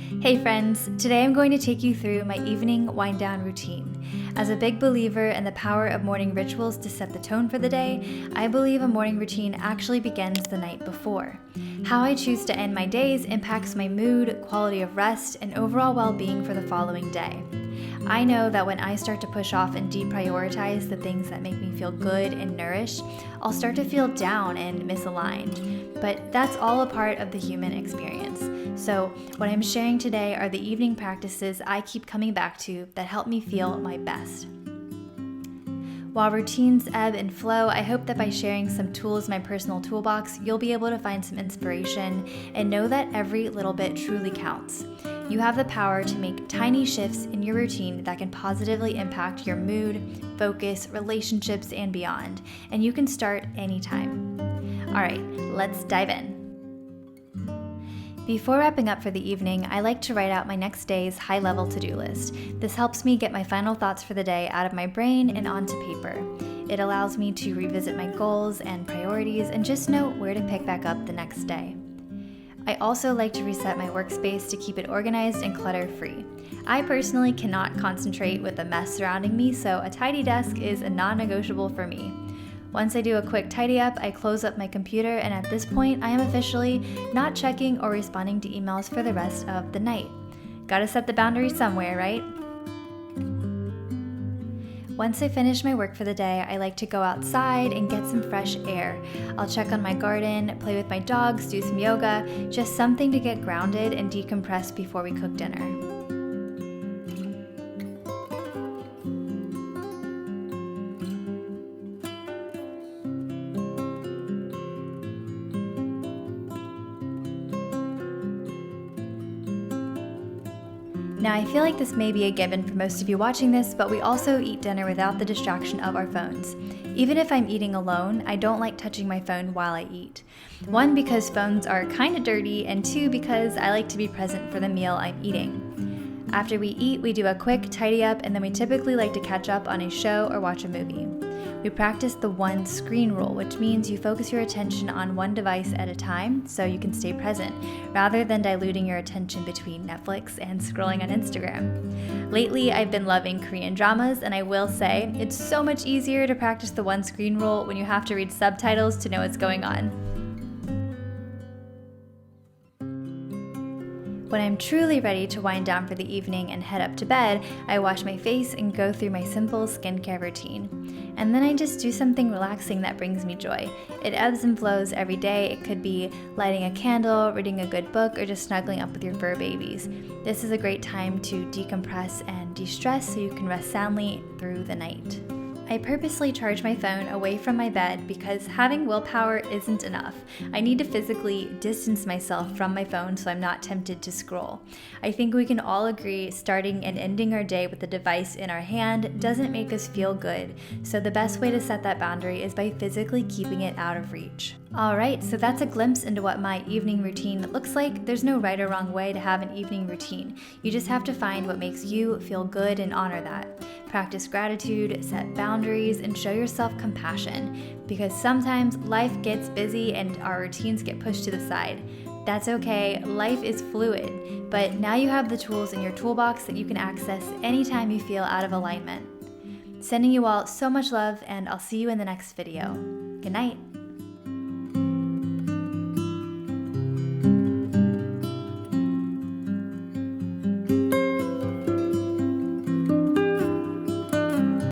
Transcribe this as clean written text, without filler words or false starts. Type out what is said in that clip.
Hey friends, today I'm going to take you through my evening wind-down routine. As a big believer in the power of morning rituals to set the tone for the day, I believe a morning routine actually begins the night before. How I choose to end my days impacts my mood, quality of rest, and overall well-being for the following day. I know that when I start to push off and deprioritize the things that make me feel good and nourished, I'll start to feel down and misaligned. But that's all a part of the human experience. So, what I'm sharing today are the evening practices I keep coming back to that help me feel my best. While routines ebb and flow, I hope that by sharing some tools in my personal toolbox, you'll be able to find some inspiration and know that every little bit truly counts. You have the power to make tiny shifts in your routine that can positively impact your mood, focus, relationships, and beyond. And you can start anytime. All right, let's dive in. Before wrapping up for the evening, I like to write out my next day's high-level to-do list. This helps me get my final thoughts for the day out of my brain and onto paper. It allows me to revisit my goals and priorities and just know where to pick back up the next day. I also like to reset my workspace to keep it organized and clutter-free. I personally cannot concentrate with the mess surrounding me, so a tidy desk is a non-negotiable for me. Once I do a quick tidy up, I close up my computer, and at this point, I am officially not checking or responding to emails for the rest of the night. Gotta set the boundaries somewhere, right? Once I finish my work for the day, I like to go outside and get some fresh air. I'll check on my garden, play with my dogs, do some yoga, just something to get grounded and decompress before we cook dinner. Now, I feel like this may be a given for most of you watching this, but we also eat dinner without the distraction of our phones. Even if I'm eating alone, I don't like touching my phone while I eat. One, because phones are kind of dirty, and two, because I like to be present for the meal I'm eating. After we eat, we do a quick tidy up, and then we typically like to catch up on a show or watch a movie. We practice the one screen rule, which means you focus your attention on one device at a time so you can stay present, rather than diluting your attention between Netflix and scrolling on Instagram. Lately, I've been loving Korean dramas, and I will say, it's so much easier to practice the one screen rule when you have to read subtitles to know what's going on. When I'm truly ready to wind down for the evening and head up to bed, I wash my face and go through my simple skincare routine. And then I just do something relaxing that brings me joy. It ebbs and flows every day. It could be lighting a candle, reading a good book, or just snuggling up with your fur babies. This is a great time to decompress and de-stress so you can rest soundly through the night. I purposely charge my phone away from my bed because having willpower isn't enough. I need to physically distance myself from my phone so I'm not tempted to scroll. I think we can all agree starting and ending our day with the device in our hand doesn't make us feel good, so the best way to set that boundary is by physically keeping it out of reach. Alright, so that's a glimpse into what my evening routine looks like. There's no right or wrong way to have an evening routine. You just have to find what makes you feel good and honor that. Practice gratitude, set boundaries, and show yourself compassion, because sometimes life gets busy and our routines get pushed to the side. That's okay, life is fluid, but now you have the tools in your toolbox that you can access anytime you feel out of alignment. Sending you all so much love, and I'll see you in the next video. Good night.